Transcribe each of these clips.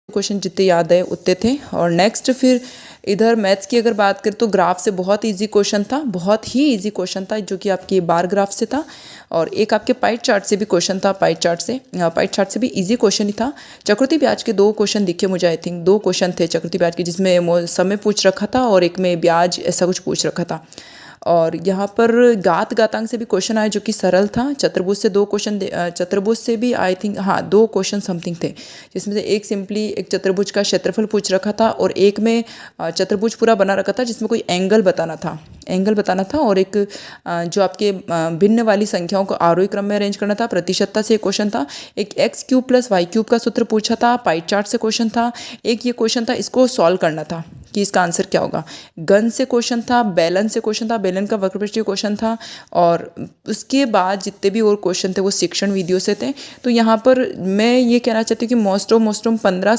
Question जितने याद है उतने थे। और नेक्स्ट फिर इधर मैथ्स की अगर बात करें तो ग्राफ से बहुत इजी क्वेश्चन था, बहुत ही इजी क्वेश्चन था, जो कि आपकी बार ग्राफ से था। और एक आपके पाई चार्ट से भी क्वेश्चन था, पाई चार्ट से भी इजी क्वेश्चन ही था। चक्रवृद्धि ब्याज के 2 क्वेश्चन दिखे मुझे, आई थिंक 2 क्वेश्चन थे चक्रवृद्धि ब्याज के, जिसमें समय पूछ रखा था और एक में ब्याज ऐसा कुछ पूछ रखा था। और यहाँ पर घातांक से भी क्वेश्चन आया जो कि सरल था। चतुर्भुज से 2 क्वेश्चन, चतुर्भुज से भी आई थिंक 2 क्वेश्चन समथिंग थे, जिसमें से एक सिंपली एक चतुर्भुज का क्षेत्रफल पूछ रखा था और एक में चतुर्भुज पूरा बना रखा था जिसमें कोई एंगल बताना था और एक जो आपके भिन्न वाली संख्याओं को आरोही क्रम में अरेंज करना था। प्रतिशतता से एक क्वेश्चन था, एक x³ + y³ का सूत्र पूछा था, पाई चार्ट से क्वेश्चन था, एक ये क्वेश्चन था, इसको सॉल्व करना था कि इसका आंसर क्या होगा। गन से क्वेश्चन था, बेलन से क्वेश्चन था, बेलन का वक्रपृष्ठीय क्वेश्चन था। और उसके बाद जितने भी और क्वेश्चन थे वो शिक्षण वीडियो से थे। तो यहाँ पर मैं ये कहना चाहती हूँ कि मोस्ट ऑफ 15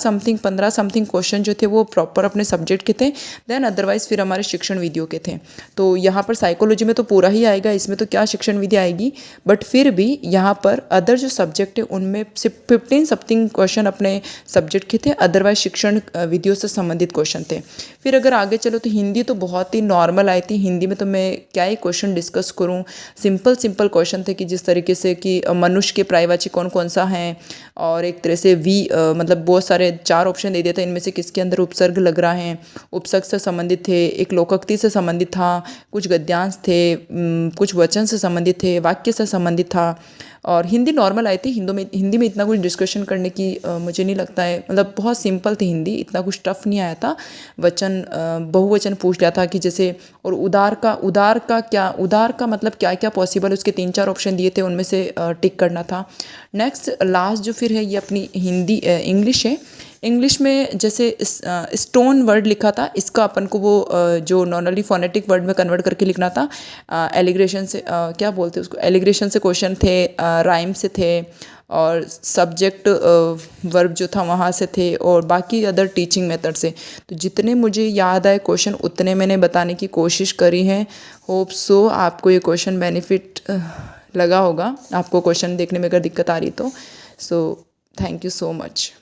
समथिंग क्वेश्चन जो थे वो प्रॉपर अपने सब्जेक्ट के थे, देन अदरवाइज फिर हमारे शिक्षण वीडियो के थे। तो यहाँ पर साइकोलॉजी में तो पूरा ही आएगा, इसमें तो क्या शिक्षण विद्या आएगी, बट फिर भी यहाँ पर अदर जो सब्जेक्ट है उनमें सिर्फ 15 समथिंग क्वेश्चन अपने सब्जेक्ट के थे, अदरवाइज शिक्षण वीडियो से संबंधित क्वेश्चन थे। फिर अगर आगे चलो तो हिंदी तो बहुत ही नॉर्मल आई थी। हिंदी में तो मैं क्या ही क्वेश्चन डिस्कस करूं, सिंपल क्वेश्चन थे कि जिस तरीके से कि मनुष्य के पर्यायवाची कौन कौन सा है, और एक तरह से मतलब बहुत सारे 4 ऑप्शन दे दिया था, इनमें से किसके अंदर उपसर्ग लग रहा है, उपसर्ग से संबंधित थे, एक लोकोक्ति से संबंधित था, कुछ गद्यांश थे, कुछ वचन से संबंधित थे, वाक्य से संबंधित था। और हिंदी नॉर्मल आई थी। हिंदी में इतना कुछ डिस्कशन करने की मुझे नहीं लगता है, मतलब बहुत सिंपल थी हिंदी, इतना कुछ टफ नहीं आया था। वचन बहुवचन पूछ लिया था कि जैसे, और उदार का मतलब क्या क्या पॉसिबल, उसके 3-4 ऑप्शन दिए थे, उनमें से टिक करना था। नेक्स्ट लास्ट जो फिर है ये अपनी इंग्लिश है। इंग्लिश में जैसे स्टोन वर्ड लिखा था, इसका अपन को वो जो नॉर्मली फोनेटिक वर्ड में कन्वर्ट करके लिखना था। एलिग्रेशन से क्या बोलते हैं उसको, एलिग्रेशन से क्वेश्चन थे, राइम से थे, और सब्जेक्ट वर्ब जो था वहाँ से थे, और बाकी अदर टीचिंग मेथड से। तो जितने मुझे याद आए क्वेश्चन उतने मैंने बताने की कोशिश करी है। होप सो आपको ये क्वेश्चन बेनिफिट लगा होगा, आपको क्वेश्चन देखने में अगर दिक्कत आ रही तो। So thank you so much.